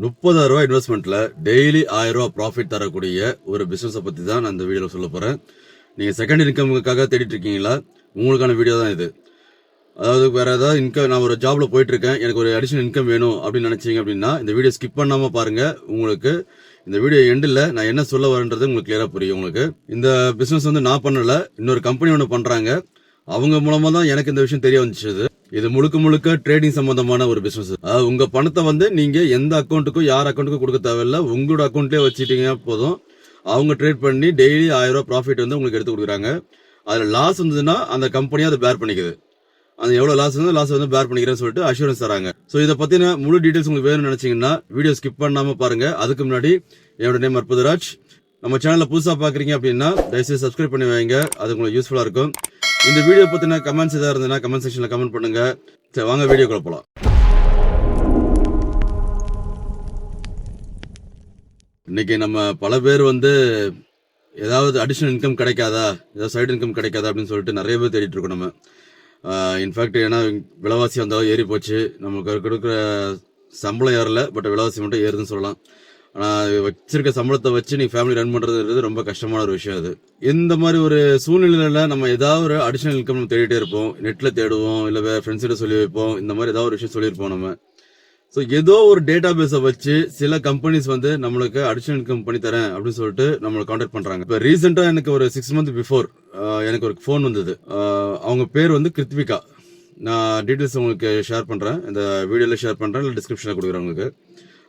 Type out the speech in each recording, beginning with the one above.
₹30,000 இன்வெஸ்ட்மெண்ட்ல daily ₹1000 profit தரக்கூடிய ஒரு பிசினஸை பத்தி தான் நான் இந்த வீடியோவில் சொல்ல போறேன். நீங்க செகண்ட் இன்கமுக்காக தேடிட்டு இருக்கீங்களா? உங்களுக்கான வீடியோ தான் இது. அதாவது வேற ஏதாவது இன்கம், நான் ஒரு ஜாப்ல போயிட்டு இருக்கேன், எனக்கு ஒரு அடிஷனல் இன்கம் வேணும் அப்படின்னு நினைச்சீங்க அப்படின்னா இந்த வீடியோ ஸ்கிப் பண்ணாம பாருங்க. உங்களுக்கு இந்த வீடியோ எண்டில் நான் என்ன சொல்ல வரேன்றது உங்களுக்கு கிளியரா புரியும். உங்களுக்கு இந்த பிசினஸ் வந்து நான் பண்ணல, இன்னொரு கம்பெனி ஒன்று பண்றாங்க. அவங்க மூலமா தான் எனக்கு இந்த விஷயம் தெரிய வந்துச்சு. இது முழுக்க முழுக்க ட்ரேடிங் சம்பந்தமான ஒரு பிசினஸ். உங்க பணத்தை வந்து நீங்க எந்த அக்கௌண்ட்டுக்கும் யார் அக்கௌண்ட்டுக்கும் கொடுக்க தேவையில்ல, உங்களோட அக்கௌண்ட்லயே வச்சுட்டீங்க போதும். அவங்க ட்ரேட் பண்ணி டெய்லி ₹1000 ப்ராஃபிட் வந்து உங்களுக்கு எடுத்து கொடுக்குறாங்க. அதுல லாஸ் வந்ததுன்னா அந்த கம்பெனியை அதை பேர் பண்ணிக்குது. அந்த எவ்வளவு லாஸ் வந்து பேர் பண்ணிக்கிறேன்னு சொல்லிட்டு அஷூரன்ஸ் தராங்க. ஸோ இதை பத்தின முழு டீடைல்ஸ் உங்களுக்கு வேணும்னு நினைச்சீங்கன்னா வீடியோ ஸ்கிப் பண்ணாம பாருங்க. அதுக்கு முன்னாடி என்னோட நேம் அற்புதராஜ். நம்ம சேனல்ல புதுசா பாக்குறீங்க அப்படின்னா தயவுசெய்து சப்ஸ்கிரைப் பண்ணி வைங்க, அது உங்களுக்கு யூஸ்ஃபுல்லா இருக்கும். இந்த வீடியோ பத்தின கமெண்ட்ஸ் ஏதாவது இருந்ததுன்னா கமெண்ட் செக்ஷன்ல கமெண்ட் பண்ணுங்க. சரி, வாங்க வீடியோக்குள்ள போலாம். இன்னைக்கு நம்ம பல பேர் வந்து ஏதாவது அடிஷனல் இன்கம் கிடைக்காதா, ஏதாவது சைடு இன்கம் கிடைக்காதா அப்படின்னு சொல்லிட்டு நிறைய பேர் தேடிட்டு இருக்கோம் நம்ம. இன்ஃபேக்ட் ஏன்னா விலைவாசி வந்தாலும் ஏறி போச்சு, நமக்கு கொடுக்குற சம்பளம் ஏறல, பட் விலைவாசி மட்டும் ஏறுதுன்னு சொல்லலாம். ஆனால் வச்சிருக்க சம்பளத்தை வச்சு நீ ஃபேமிலி ரன் பண்ணுறதுன்றது ரொம்ப கஷ்டமான ஒரு விஷயம். அது இந்த மாதிரி ஒரு சூழ்நிலையில நம்ம ஏதாவது ஒரு அடிஷனல் இன்கம் நம்ம தேடிட்டே இருப்போம். நெட்டில் தேடுவோம், இல்லை வேறு ஃப்ரெண்ட்ஸ்கிட்ட சொல்லி வைப்போம், இந்த மாதிரி ஏதாவது ஒரு விஷயம் சொல்லியிருப்போம் நம்ம. ஸோ ஏதோ ஒரு டேட்டா பேஸை வச்சு சில கம்பெனிஸ் வந்து நம்மளுக்கு அடிஷனல் இன்கம் பண்ணி தரேன் அப்படின்னு சொல்லிட்டு நம்மளை கான்டாக்ட் பண்றாங்க. இப்போ ரீசெண்டாக எனக்கு ஒரு 6 months பிஃபோர் எனக்கு ஒரு ஃபோன் வந்தது. அவங்க பேர் வந்து கிருத்விகா. நான் டீட்டெயில்ஸ் உங்களுக்கு ஷேர் பண்றேன், இந்த வீடியோல ஷேர் பண்றேன், இல்லை டிஸ்கிரிப்ஷனில் கொடுக்குறேன் உங்களுக்கு.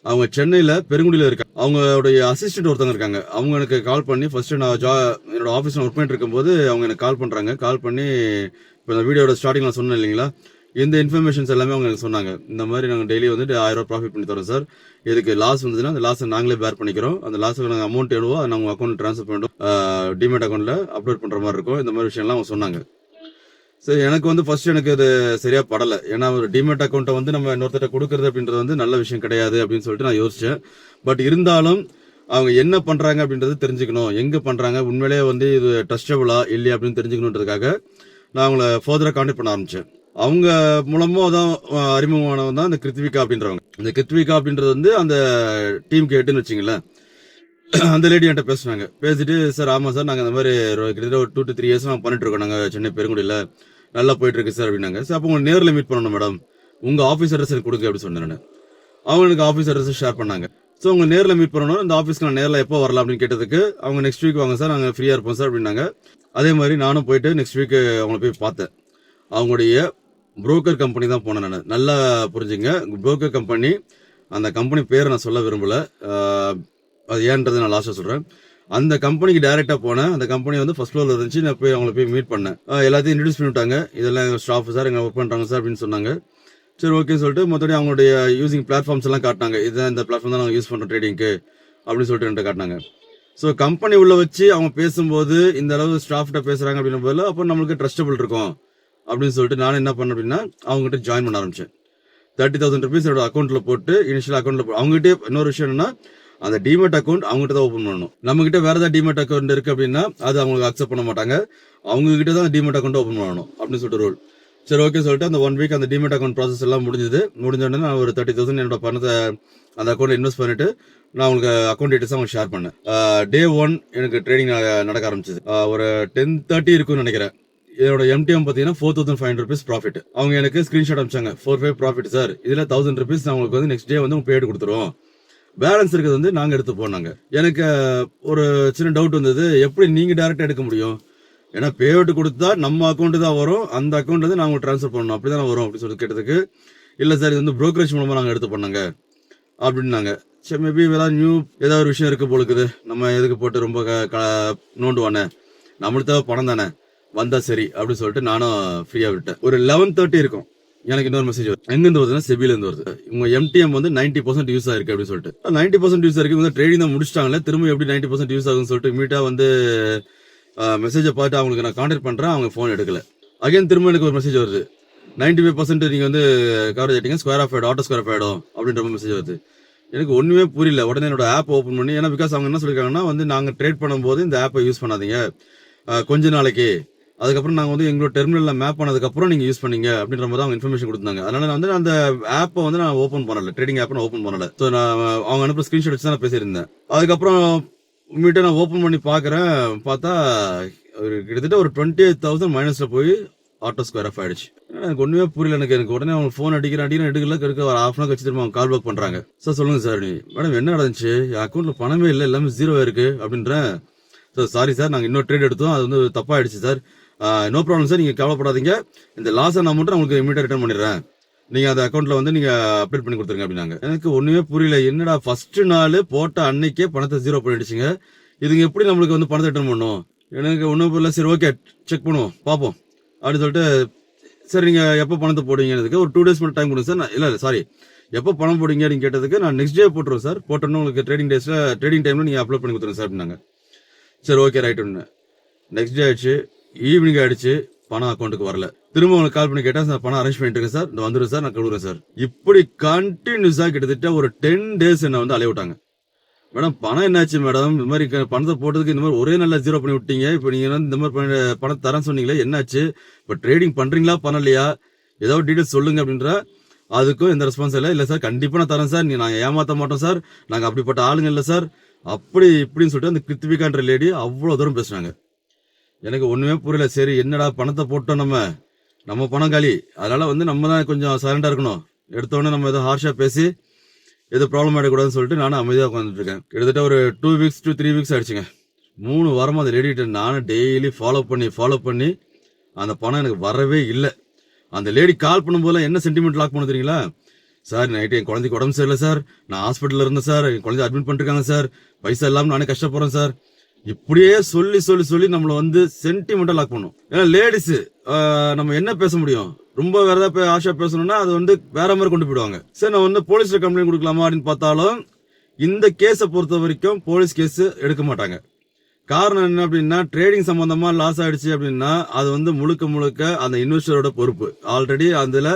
அவங்க சென்னையில் பெருங்குடியில் இருக்காங்க. அவங்களுடைய அசிஸ்டன்ட் ஒருத்தவங்க இருக்காங்க. அவங்க எனக்கு கால் பண்ணி ஃபர்ஸ்ட் நான் என்னோட ஆஃபீஸில் ஒர்க் பண்ணிட்டு இருக்கும்போது அவங்க எனக்கு கால் பண்றாங்க. கால் பண்ணி இப்போ இந்த வீடியோட ஸ்டார்டிங் நான் சொன்னேன் இல்லைங்களா, இந்த இன்ஃபர்மேஷன்ஸ் எல்லாமே அவங்க எனக்கு சொன்னாங்க. இந்த மாதிரி நாங்கள் டெய்லி வந்து ₹1000 ப்ராஃபிட் பண்ணி தரோம் சார். இதுக்கு லாஸ் வந்ததுன்னா அந்த லாஸை நாங்களே பேர் பண்ணிக்கிறோம். அந்த லாஸுக்கு நாங்கள் அமௌண்ட் எவ்வளோ அதை நாங்கள் அக்கௌண்ட் ட்ரான்ஸ்ஃபர் பண்ணிட்டோம், டிமேட் அக்கௌண்ட்ல அப்லோட் பண்ற மாதிரி இருக்கும். இந்த மாதிரி விஷயம்லாம் அவங்க சொன்னாங்க. சரி, எனக்கு வந்து ஃபர்ஸ்ட் எனக்கு அது சரியா படலை. ஏன்னா ஒரு டிமேட் அக்கௌண்ட்டை வந்து நம்ம இன்னொருத்தட்ட கொடுக்கறது அப்படின்றது வந்து நல்ல விஷயம் கிடையாது அப்படின்னு சொல்லிட்டு நான் யோசிச்சேன். பட் இருந்தாலும் அவங்க என்ன பண்றாங்க அப்படின்றது தெரிஞ்சுக்கணும், எங்க பண்றாங்க, உண்மையிலேயே வந்து இது ட்ரஸ்டபுளா இல்லையா அப்படின்னு தெரிஞ்சுக்கணுன்றதுக்காக நான் அவங்கள ஃபர்தரா கான்டாக்ட் பண்ண ஆரம்பிச்சேன். அவங்க மூலமா தான் அறிமுகமானவங்க தான் இந்த கிருத்விகா அப்படின்றவங்க. இந்த கிருத்விகா அப்படின்றது வந்து அந்த டீம் கேட்டுன்னு வச்சுங்களேன். அந்த லேடி என்கிட்ட பேசுனாங்க. பேசிட்டு, சார் ஆமா சார், நாங்கள் இந்த மாதிரி கிட்டத்தட்ட ஒரு 2 to 3 years நாங்கள் பண்ணிட்டு இருக்கோம், நாங்கள் சென்னை பெருங்குடியில் நல்லா போயிட்டு இருக்கு சார் அப்படின்னாங்க. சார் அப்போ உங்க நேரில் மீட் பண்ணணும் மேடம், உங்க ஆஃபீஸ் அட்ரஸ் எனக்கு கொடுங்க அப்படின்னு சொன்னேன் நான். அவங்க எனக்கு ஆஃபீஸ் அட்ரஸ் ஷேர் பண்ணாங்க. ஸோ உங்க நேரில் மீட் பண்ணணும், இந்த ஆஃபீஸ்க்கு நான் நேரில் எப்போ வரலாம் அப்படின்னு கேட்டதுக்கு அவங்க நெக்ஸ்ட் வீக் வாங்க சார், நாங்கள் ஃப்ரீயாக இருப்போம் சார் அப்படின்னாங்க. அதே மாதிரி நானும் போயிட்டு நெக்ஸ்ட் வீக் அவங்கள போய் பார்த்தேன். அவங்களுடைய புரோக்கர் கம்பெனி தான் போனேன் நான். நல்லா புரிஞ்சுங்க, புரோக்கர் கம்பெனி. அந்த கம்பெனி பேரை நான் சொல்ல விரும்பல, அது ஏன்றது நான் லாஸ்ட்டாக சொல்கிறேன். அந்த கம்பெனிக்கு டைரெக்டாக போனேன். அந்த கம்பெனி வந்து ஃபர்ஸ்ட் ஃப்ளோரில் இருந்துச்சு. நான் போய் அவங்கள போய் மீட் பண்ணேன். எல்லாத்தையும் இன்ட்ரடியூஸ் பண்ணிவிட்டாங்க. இதெல்லாம் எங்கள் ஸ்டாஃப் சார், எங்களை ஒர்க் பண்ணுறாங்க சார் அப்படின்னு சொன்னாங்க. சரி ஓகேன்னு சொல்லிட்டு மொத்தம் அவங்களுடைய யூசிங் பிளாட்ஃபார்ம்ஸ் எல்லாம் காட்டினாங்க. இதுதான் இந்த பிளாட்ஃபார்ம் தான் நாங்கள் யூஸ் பண்ணுறோம் ட்ரேடிங்க்கு அப்படின்னு சொல்லிட்டு என்கிட்ட காட்டினாங்க. ஸோ கம்பெனி உள்ள வச்சு அவங்க பேசும்போது இந்த அளவு ஸ்டாஃப்கிட்ட பேசுகிறாங்க அப்படின்னும் போது அப்போ நம்மளுக்கு ட்ரஸ்டபிள் இருக்கும் அப்படின்னு சொல்லிட்டு நான் என்ன பண்ணேன் அப்படின்னா அவங்ககிட்ட ஜாயின் பண்ண ஆரம்பிச்சேன். ₹30,000 என்னோட அக்கௌண்ட்ல போட்டு, இனிஷியல் அக்கௌண்ட்ல அவங்ககிட்ட. இன்னொரு விஷயம் என்னன்னா, அந்த டிமெட் அக்கௌண்ட் அவங்ககிட்ட தான் ஓப்பன் பண்ணணும். நம்ம கிட்ட வேற ஏதாவது டிமெட் அக்கௌண்ட் இருக்கு அப்படின்னா அது அவங்களுக்கு அக்செப்ட் பண்ண மாட்டாங்க. அவங்க கிட்ட தான் டிமெட் அக்கௌண்ட் ஓப்பன் பண்ணணும் அப்படின்னு சொல்லிட்டு ரூல். சரி ஓகே சொல்லிட்டு அந்த 1 week அந்த டிமெட் அக்கௌண்ட் ப்ராசஸ் எல்லாம் முடிஞ்ச உடனே நான் ஒரு 30,000 என்னோட பணத்தை அந்த அக்கௌண்ட்ல இன்வெஸ்ட் பண்ணிட்டு நான் உங்களுக்கு அக்கௌண்ட் டீடைல்ஸ் அவங்க ஷேர் பண்ணேன். Day 1 எனக்கு ட்ரேடிங் நடக்க ஆரம்பிச்சது. ஒரு 10:30 இருக்குன்னு நினைக்கிறேன். என்னோட MTM பார்த்தீங்கன்னா ₹4,500 ப்ராஃபிட். அவங்க எனக்கு ஸ்கிரீன்ஷாட் அனுப்பிச்சாங்க. 4,500 ப்ராஃபிட் சார், இதுல ₹1,000 நான் உங்களுக்கு வந்து நெக்ஸ்ட் டே வந்து பேடு கொடுத்துருவோம், பேலன்ஸ் இருக்கிறது வந்து நாங்க எடுத்து போனாங்க. எனக்கு ஒரு சின்ன டவுட் வந்தது, எப்படி நீங்க டைரக்டா எடுக்க முடியும்? ஏன்னா பேஅவுட் கொடுத்தா நம்ம அக்கௌண்ட் தான் வரும், அந்த அக்கௌண்ட் வந்து நாங்க ட்ரான்ஸ்ஃபர் பண்ணணும், அப்படிதான் வரும் அப்படின்னு சொல்லி கேட்டதுக்கு, இல்ல சார் இது வந்து புரோக்கரேஜ் மூலமா நாங்க எடுத்து பண்ணாங்க அப்படின்னாங்க. சரி, மேபி ஏதாவது ஏதாவது ஒரு விஷயம் இருக்கு போலுக்குது, நம்ம எதுக்கு போட்டு ரொம்ப நோண்டுவானே, நம்மளுக்கு தேவை பணம் தானே, வந்தா சரி அப்படின்னு சொல்லிட்டு நானும் ஃப்ரீயா விட்டேன். ஒரு 11:30 இருக்கும், எனக்கு இன்னொரு மெசேஜ் வருது. எங்கிருந்து வருதுன்னா செபில இருந்து வருது. உங்க MTM வந்து 90% யூஸ் ஆயிருக்கு அப்படின்னு சொல்லிட்டு. 90% யூஸ் ஆயிருக்கு, வந்து ட்ரேடிங் தான் முடிச்சிட்டாங்களே, திரும்ப எப்படி 90% யூஸ் ஆகுதுன்னு சொல்லிட்டு இமீடியா வந்து மெசேஜை பார்த்து அவங்களுக்கு நான் கான்டாக்ட் பண்றேன். அவங்க ஃபோன் எடுக்கல. அகைன் திரும்ப எனக்கு ஒரு மெசேஜ் வருது, 95% நீங்க வந்து கவரேஜ் ஆயிட்டீங்க, ஸ்கொயர் ஆஃப் ஆயிடும், ஆட்டோ ஸ்கொயர் ஆஃப் ஆயிடும் அப்படின்ற மெசேஜ் வருது. எனக்கு ஒண்ணுமே புரியல. உடனே என்னோட ஆப் ஓப்பன் பண்ணி, ஏன்னா பிகாஸ் அவங்க என்ன சொல்லிருக்காங்கன்னா வந்து நாங்க ட்ரேட் பண்ணும்போது இந்த ஆப்பை யூஸ் பண்ணாதீங்க, கொஞ்ச நாளைக்கு அதுக்கப்புறம் நாங்கள் வந்து எங்களோட டெர்மினலில் மேப் பண்ணதுக்கப்புறம் நீங்கள் யூஸ் பண்ணீங்க அப்படின்ற மாதிரி அவங்க இன்ஃபர்மேஷன் கொடுத்தாங்க. அதனால நான் வந்து அந்த ஆப்பை வந்து நான் ஓப்பன் பண்ணல, ட்ரேடிங் ஆப்பை நான் ஓப்பன் பண்ணல. ஸோ நான் அவங்க அனுப்புற ஸ்க்ரீன்ஷாட் வச்சு தான் நான் பேசியிருந்தேன். அதுக்கப்புறம் உங்கள்கிட்ட நான் ஓப்பன் பண்ணி பார்க்குறேன், பார்த்தா ஒரு கிட்டத்தட்ட ஒரு 28,000 மைனஸில் போய் ஆட்டோ ஸ்கொயர் ஆஃப் ஆயிடுச்சு. எனக்கு ஒன்றுமே புரியல. எனக்கு உடனே அவங்க ஃபோன் அடிக்கிறேன் எடுக்கல ஒரு ஹாஃப் அன் ஹவர் கழிச்சு திரும்ப அவங்க கால் பேக் பண்ணுறாங்க. சார் சொல்லுங்கள் சார், நீ மேடம் என்ன நடந்துச்சு, என் அக்கௌண்ட்டில் பணமே இல்லை, எல்லாமே ஜீரோ இருக்கு அப்படின்றேன். சார் சாரி சார், நாங்கள் இன்னொரு ட்ரேட் எடுத்தோம், அது வந்து தப்பாயிடுச்சு சார். நோ ப்ராப்ளம் சார், நீங்கள் கவலைப்படாதீங்க, இந்த லாஸ் ஆன அமௌண்ட்டை நான் உங்களுக்கு இமீடியட்டாக ரிட்டர்ன் பண்ணிடுறேன், நீங்கள் அந்த அக்கௌண்ட்டில் வந்து நீங்கள் அப்டேட் பண்ணி கொடுத்துருங்க அப்படின்னாங்க. எனக்கு ஒன்றுமே புரியல, என்னடா ஃபர்ஸ்ட் நாள் போட்ட அன்னைக்கே பணத்தை ஜீரோ பண்ணிடுச்சுங்க, இதுங்க எப்படி நம்மளுக்கு வந்து பணத்தை ரிட்டர்ன் பண்ணும்? எனக்கு ஒன்றும் புரியல. சரி ஓகே செக் பண்ணுவோம் பார்ப்போம் அப்படின்னு சொல்லிட்டு, சரி நீங்கள் எப்போ பணத்தை போடுவீங்கிறதுக்கு ஒரு 2 days மட்டும் டைம் கொடுங்க சார். நான் இல்லை சாரி, எப்போ பணம் போடுங்க அப்படின்னு கேட்டதுக்கு, நான் நெக்ஸ்ட் டே போட்டுருவோம் சார், போட்டோன்னு உங்களுக்கு ட்ரேடிங் டைமில் நீங்கள் அப்லோட் பண்ணி கொடுத்துருங்க சார் அப்படின்னாங்க. சரி ஓகே ரைட் ஒன்று. நெக்ஸ்ட் டே ஆயிடுச்சு, ஈவினிங் ஆயிடுச்சு, பணம் அக்கௌண்ட்டுக்கு வரல. திரும்ப உங்களுக்கு கால் பண்ணி கேட்டேன், சார் பணம் அரேஞ்ச் பண்ணிட்டு இருக்கேன் சார், இந்த வந்துடும் சார், நான் கொடுக்குறேன் சார். இப்படி கண்டினியூஸாக கிட்டத்தட்ட ஒரு 10 days என்னை வந்து அலைய விட்டாங்க. மேடம் பணம் என்னாச்சு மேடம், இந்த மாதிரி பணத்தை போட்டதுக்கு இந்த மாதிரி ஒரே நல்லா ஜீரோ பண்ணி விட்டீங்க, இப்போ நீங்கள் வந்து இந்த மாதிரி பணம் தரேன்னு சொன்னீங்களே என்னாச்சு, இப்போ ட்ரேடிங் பண்ணுறீங்களா பண்ணலையா, ஏதாவது டீட்டெயில்ஸ் சொல்லுங்க அப்படின்ற. அதுக்கும் எந்த ரெஸ்பான்ஸ் இல்லை சார், கண்டிப்பாக நான் தரேன் சார், நாங்கள் ஏமாற்ற மாட்டோம் சார், நாங்கள் அப்படிப்பட்ட ஆளுங்க இல்லை சார், அப்படி இப்படின்னு சொல்லிட்டு அந்த கிருத்திவிகான்ற லேடி அவ்வளோ தூரம் பேசுனாங்க. எனக்கு ஒன்றுமே புரியல. சரி என்னடா பணத்தை போட்டோம், நம்ம பணம் காலி, அதனால வந்து நம்ம தான் கொஞ்சம் சைலண்டாக இருக்கணும், எடுத்தோடனே நம்ம ஏதோ ஹார்ஷாக பேசி எது ப்ராப்ளம் ஆகிடக்கூடாதுன்னு சொல்லிட்டு நானும் அமைதியாக உட்காந்துட்டு இருக்கேன். கிட்டத்தட்ட ஒரு 2 weeks to 3 weeks ஆயிடுச்சுங்க. 3 வாரமாக அந்த லேடிகிட்ட நானும் டெய்லி ஃபாலோ பண்ணி அந்த பணம் எனக்கு வரவே இல்லை. அந்த லேடி கால் பண்ணும்போதெல்லாம் என்ன சென்டிமெண்ட் லாக் பண்ண தெரியுங்களா, சார் நைட்டு என் குழந்தைக்கு உடம்பு சரியில்லை சார், நான் ஹாஸ்பிட்டலில் இருந்தேன் சார், என் குழந்தை அட்மிட் பண்ணிருக்காங்க சார், பைசா இல்லாமல் நானே கஷ்டப்படுறேன் சார், இப்படியே சொல்லி நம்மளை வந்து சென்டிமெண்ட்டாக லாக் பண்ணும். ஏன்னா லேடிஸு நம்ம என்ன பேச முடியும், ரொம்ப வேற ஏதாவது ஆஷா பேசணும்னா அது வந்து வேற மாதிரி கொண்டு போயிடுவாங்க. சரி நான் வந்து போலீஸ்ல கம்ப்ளைண்ட் கொடுக்கலாமா அப்படின்னு பார்த்தாலும் இந்த கேஸை பொறுத்த வரைக்கும் போலீஸ் கேஸ் எடுக்க மாட்டாங்க. காரணம் என்ன அப்படின்னா, ட்ரேடிங் சம்பந்தமா லாஸ் ஆயிடுச்சு அப்படின்னா அது வந்து முழுக்க அந்த இன்வெஸ்டரோட பொறுப்பு. ஆல்ரெடி அதுல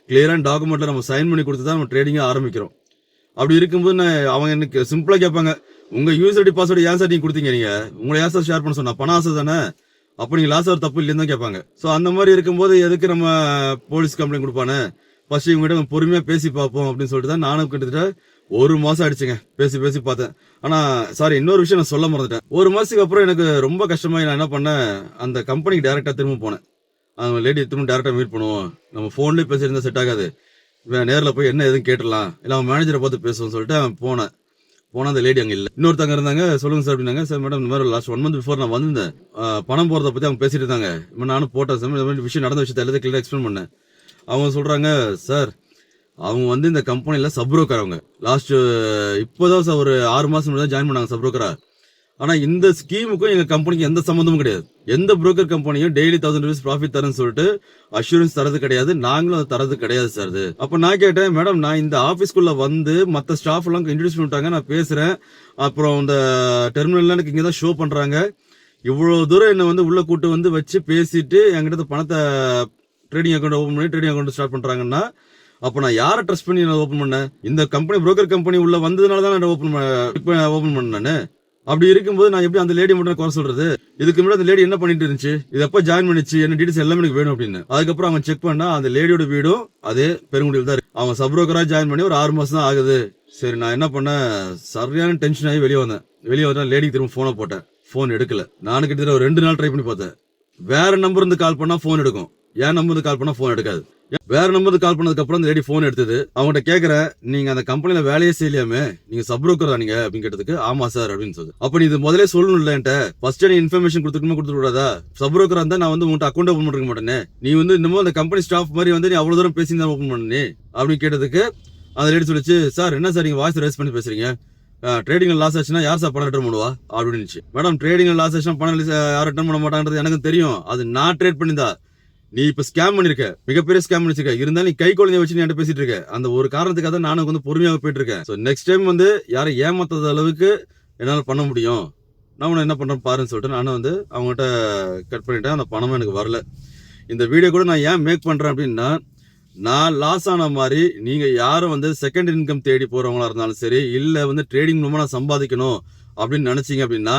கிளியரான டாக்குமெண்ட்ல நம்ம சைன் பண்ணி கொடுத்து தான் நம்ம ட்ரேடிங்கை ஆரம்பிக்கிறோம். அப்படி இருக்கும்போது அவங்க எனக்கு சிம்பிளா கேட்பாங்க, உங்க யூஎஸ்டி பாஸ்வேர்டு ஏன் சார் நீங்க கொடுத்தீங்க, நீங்க உங்களை ஏன் சார் ஷேர் பண்ண சொன்னா, பணம் ஆசை தானே, அப்போ நீங்க லாஸ் ஆகிற தப்பு இல்லைன்னு தான் கேட்பாங்க. ஸோ அந்த மாதிரி இருக்கும்போது எதுக்கு நம்ம போலீஸ் கம்ப்ளைண்ட் கொடுப்பானே, ஃபர்ஸ்ட் இவங்ககிட்ட பொறுமையா பேசி பார்ப்போம் அப்படின்னு சொல்லிட்டு தான் நானும் கிட்டத்தட்ட 1 மாசம் ஆயிடுச்சுங்க பேசி பார்த்தேன். ஆனா சாரி, இன்னொரு விஷயம் நான் சொல்ல மறந்துட்டேன். 1 மாசத்துக்கு அப்புறம் எனக்கு ரொம்ப கஷ்டமாயி நான் என்ன பண்ணேன், அந்த கம்பெனிக்கு டைரக்டா திரும்ப போனேன். அவங்க லேடி திரும்ப டைரக்டா மீட் பண்ணுவோம், நம்ம போன்லயே பேசியிருந்தா செட் ஆகாது, நேரில் போய் என்ன எதுவும் கேட்டுடலாம், இல்லை அவன் மேனேஜரை பார்த்து பேசுவோம்னு சொல்லிட்டு அவன் போனேன். அந்த லேடி அங்கே இல்லை, இன்னொருத்தங்க இருந்தாங்க. சொல்லுங்க சார் அப்படின்னாங்க. சார் மேடம் இந்த மாதிரி லாஸ்ட் 1 month பிஃபோர் நான் வந்திருந்தேன், பணம் போறதை பத்தி அவங்க பேசிட்டு இருந்தாங்க, நானும் போட்டேன் சார், இந்த மாதிரி விஷயம் நடந்த விஷயத்தை எல்லாத்தையும் கிளியர் எக்ஸ்பிளைன் பண்ணேன். அவங்க சொல்றாங்க, சார் அவங்க வந்து இந்த கம்பெனில சப் புரோக்கர், அவங்க லாஸ்ட் இப்போதான் சார் ஒரு 6 மாசம் முன்னாடி ஜாயின் பண்ணாங்க சப் புரோக்கரா. ஆனா இந்த ஸ்கீமுக்கும் எங்க கம்பெனிக்கு எந்த சம்பந்தமும் கிடையாது. எந்த புரோக்கர் கம்பெனியும் டெய்லி 1000 rupees ப்ராஃபிட் தரேன்னு சொல்லிட்டு அஷூரன்ஸ் தரது கிடையாது, நாங்களும் அதை தரது கிடையாது சார். அப்ப நான் கேட்டேன், மேடம் நான் இந்த ஆபீஸ்க்குள்ள வந்து மற்ற ஸ்டாஃப் எல்லாம் இன்ட்ரடியூஸ் பண்ணிட்டாங்க, நான் பேசுறேன், அப்புறம் இந்த டெர்மினல்ல எனக்கு இங்கதான் ஷோ பண்றாங்க, இவ்வளவு தூரம் என்ன வந்து உள்ள கூட்டு வந்து வச்சு பேசிட்டு என்கிட்ட பணத்தை ட்ரேடிங் அக்கௌண்ட் ஓபன் பண்ணி ட்ரேடிங் அக்கௌண்ட் ஸ்டார்ட் பண்றாங்கன்னா, அப்ப நான் யாரை ட்ரஸ்ட் பண்ணி நான் ஓபன் பண்ணேன்? இந்த கம்பெனி புரோக்கர் கம்பெனி உள்ள வந்ததுனால தான் நான் ஓபன் பண்ணேன். அப்படி இருக்கும்போது நான் எப்படி அந்த லேடி மட்டும் குறை சொல்றது? இதுக்கு முன்னாடி அந்த லேடி என்ன பண்ணிட்டு இருந்துச்சு, இது எப்ப ஜாயின் பண்ணிச்சு, என்ன டீடைல்ஸ் எல்லாமே எனக்கு வேணும் அப்படின்னு. அதுக்கப்புறம் அவங்க செக் பண்ணா அந்த லேடியோட வீடும் அதே பெருங்குடியில் தான் இருக்கு. அவங்க சப் புரோக்கரா ஜாயின் பண்ணி ஒரு 6 மாசம் தான் ஆகுது. சரி நான் என்ன பண்ணேன், சரியான டென்ஷன் ஆகி வெளியே வந்தேன். லேடிக்கு திரும்ப போனை போட்டேன், போன் எடுக்கல. நானும் கிட்டத்தட்ட ஒரு 2 நாள் ட்ரை பண்ணி பார்த்தேன். வேற நம்பர் இருந்து கால் பண்ணா போன் எடுக்கும், என் நம்பர் இருந்து கால் பண்ணா போன் எடுக்காது. வேற நம்பர் கால் பண்ணதுக்கு அப்புறம் அந்த லேடி போன் எடுத்தது. அவங்ககிட்ட கேக்குறேன், நீங்க அந்த கம்பெனில வேலையே செய்யலையாமே, நீங்க சப் புரோக்கர் தானீங்க அப்படின்னு கேட்டதுக்கு, ஆமா சார் அப்படின்னு சொல்லுது. அப்ப நீ இது முதலே சொல்லணும்ல, என்கிட்ட ஃபர்ஸ்ட் நீ இன்ஃபர்மேஷன் கொடுத்துக்கூடாதா? சப் புரோக்கரா இருந்தா நான் வந்து உங்கள்கிட்ட அக்கௌண்ட் ஓபன் பண்ணிருக்க மாட்டேனே, நீ வந்து இன்னமும் அந்த கம்பெனி ஸ்டாஃப் மாதிரி வந்து நீ அவ்வளவு தூரம் பேசி தான் ஓபன் பண்ணி அப்படின்னு கேட்டதுக்கு அந்த லேடி சொல்லிச்சு, சார் என்ன சார் நீங்க வாய்ஸ் ரேஸ் பண்ணி பேசுறீங்க, ட்ரேடிங்ல லாஸ் ஆச்சுன்னா யார் சார் பணம் ரிட்டர்ன் பண்ணுவா அப்படின்னு. மேடம் ட்ரேடிங்ல லாஸ் ஆச்சுன்னா பணம் யார் ரிட்டர்ன் பண்ண மாட்டாங்கிறது எனக்கு தெரியும், அது நான் ட்ரேட் பண்ணிதான். நீ இப்ப ஸ்கேம் பண்ணிருக்க, மிகப்பெரிய ஸ்கேம் பண்ணிருக்க, இருந்தாலும் நீ கை குழந்தைய வச்சு நீ என்கிட்ட பேசிட்டு இருக்க, அந்த ஒரு காரணத்துக்காக தான் நானும் வந்து பொறுமையாக போயிட்டு இருக்கேன். ஸோ நெக்ஸ்ட் டைம் வந்து யாரை ஏமாத்தாத அளவுக்கு என்னால் பண்ண முடியும், நான் என்ன பண்றேன் பாருன்னு சொல்லிட்டு நானும் வந்து அவங்ககிட்ட கட் பண்ணிட்டேன். அந்த பணமும் எனக்கு வரல. இந்த வீடியோ கூட நான் ஏன் மேக் பண்றேன் அப்படின்னா, நான் லாஸ் ஆன மாதிரி நீங்க யாரும் வந்து செகண்ட் இன்கம் தேடி போறவங்களா இருந்தாலும் சரி, இல்ல வந்து ட்ரேடிங் மூலமா நான் சம்பாதிக்கணும் அப்படின்னு நினைச்சீங்க அப்படின்னா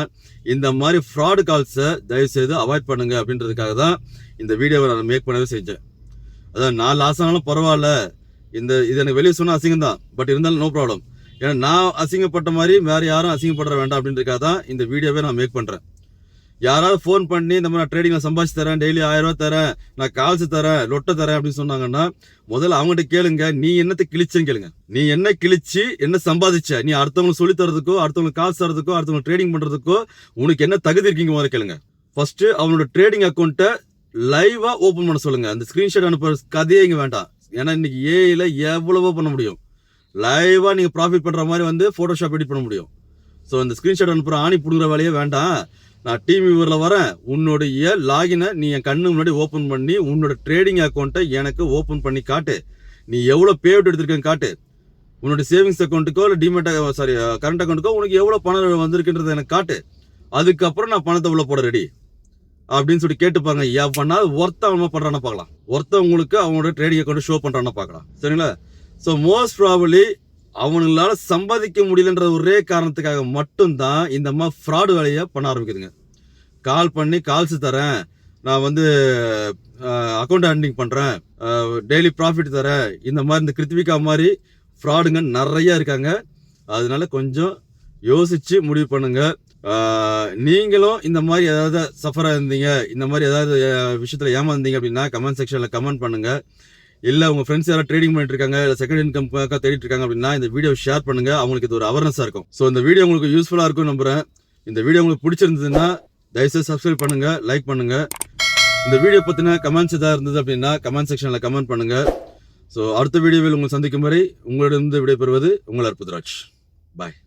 இந்த மாதிரி ஃப்ராடு கால்ஸை தயவுசெய்து அவாய்ட் பண்ணுங்க அப்படின்றதுக்காக தான் இந்த வீடியோவை நான் மேக் பண்ணவே செஞ்சேன். அதான் நான் லாஸ் ஆனாலும் பரவாயில்ல, இது எனக்கு வெளியே சொன்னால் அசிங்கம் தான், பட் இருந்தாலும் நோ ப்ராப்ளம். ஏன்னா நான் அசிங்கப்பட்ட மாதிரி வேற யாரும் அசிங்கப்பட வேண்டாம் அப்படின்றதுக்காக தான் இந்த வீடியோவே நான் மேக் பண்ணுறேன். யாராவது ஃபோன் பண்ணி இந்த மாதிரி நான் ட்ரேடிங்கில் சம்பாதிச்சு தரேன், டெய்லி 1000 ரூபா தரேன், நான் கால்ஸ் தரேன், லொட்டை தரேன் அப்படின்னு சொன்னாங்கன்னா முதல்ல அவங்ககிட்ட கேளுங்க, நீ என்னத்தை கிழிச்சுன்னு கேளுங்க. நீ என்ன கிழிச்சு என்ன சம்பாதிச்ச, நீ அடுத்தவங்களுக்கு சொல்லி தரதுக்கோ, அடுத்தவங்களுக்கு காசு தரதுக்கோ, அடுத்தவங்க ட்ரேடிங் பண்றதுக்கோ உனக்கு என்ன தகுதி இருக்கீங்க முதல்ல கேளுங்க. ஃபர்ஸ்ட் அவனோட ட்ரேடிங் அக்கௌண்ட்டை லைவா ஓபன் பண்ண சொல்லுங்க. அந்த ஸ்கிரீன்ஷாட் அனுப்புற கதையே இங்க வேண்டாம். ஏன்னா இன்னைக்கு ஏஐல எவ்வளவோ பண்ண முடியும். லைவா நீங்க ப்ராஃபிட் பண்ற மாதிரி வந்து போட்டோஷாப் எடிட் பண்ண முடியும். ஸோ அந்த ஸ்கிரீன்ஷாட் அனுப்புற ஆணி புடுங்குற வேலையே வேண்டாம். நான் டீம் வியூவர்ல வரேன், உன்னுடைய லாகினை நீ என் கண்ணு முன்னாடி ஓபன் பண்ணி உன்னோட ட்ரேடிங் அக்கௌண்ட்டை எனக்கு ஓபன் பண்ணி காட்டு. நீ எவ்வளவு பே அவுட் எடுத்திருக்கேன்னு காட்டு. உன்னோட சேவிங்ஸ் அக்கௌண்ட்டுக்கோ இல்லை டிமெட் கரண்ட் அக்கௌண்ட்டுக்கோ உனக்கு எவ்வளவு பணம் வந்திருக்குன்றதை எனக்கு காட்டு. அதுக்கப்புறம் நான் பணத்தை உள்ள போட ரெடி அப்படின்னு சொல்லி கேட்டுப்பாங்க. பண்ணால் ஒருத்தவன் பண்றான்னு பார்க்கலாம், ஒருத்தவங்களுக்கு அவனோட ட்ரேடிங் அக்கௌண்ட் ஷோ பண்றான்னு பார்க்கலாம். சரிங்களா? ஸோ மோஸ்ட் ப்ராபபிலி அவங்களால சம்பாதிக்க முடியலன்ற ஒரே காரணத்துக்காக மட்டும்தான் இந்த மாதிரி ஃப்ராடு வேலையை பண்ண ஆரம்பிக்குதுங்க. கால் பண்ணி கால்ஸ் தரேன், நான் வந்து அக்கௌண்ட் ஹேண்ட்லிங் பண்றேன், டெய்லி ப்ராஃபிட் தரேன், இந்த மாதிரி இந்த கிருத்திவிகா மாதிரி ஃப்ராடுங்க நிறைய இருக்காங்க. அதனால கொஞ்சம் யோசிச்சு முடிவு பண்ணுங்க. நீங்களும் இந்த மாதிரி ஏதாவது சஃபரா இருந்தீங்க, இந்த மாதிரி ஏதாவது விஷயத்துல ஏமாந்தீங்க அப்படின்னா கமெண்ட் செக்ஷன்ல கமெண்ட் பண்ணுங்க. இல்ல உங்க ஃப்ரெண்ட்ஸ் யாராவது ட்ரேடிங் பண்ணிட்டு இருக்காங்க, இல்ல செகண்ட் இன்கம் தேடிட்டு இருக்காங்க அப்படின்னா இந்த வீடியோ ஷேர் பண்ணுங்க. அவங்களுக்கு இது ஒரு அவேர்னஸா இருக்கும். ஸோ இந்த வீடியோ உங்களுக்கு யூஸ்ஃபுல்லா இருக்கும் நம்புறேன். இந்த வீடியோ உங்களுக்கு பிடிச்சிருந்ததுன்னா தயவுசெய்து சப்ஸ்கிரைப் பண்ணுங்க, லைக் பண்ணுங்க. இந்த வீடியோ பத்தின கமெண்ட்ஸ் ஏதாவது இருந்தது அப்படின்னா கமெண்ட் செக்ஷன்ல கமெண்ட் பண்ணுங்க. ஸோ அடுத்த வீடியோவில் உங்களை சந்திக்கும் வரை உங்களிடம் விடைபெறுவது உங்கள் அற்புதராஜ். பாய்.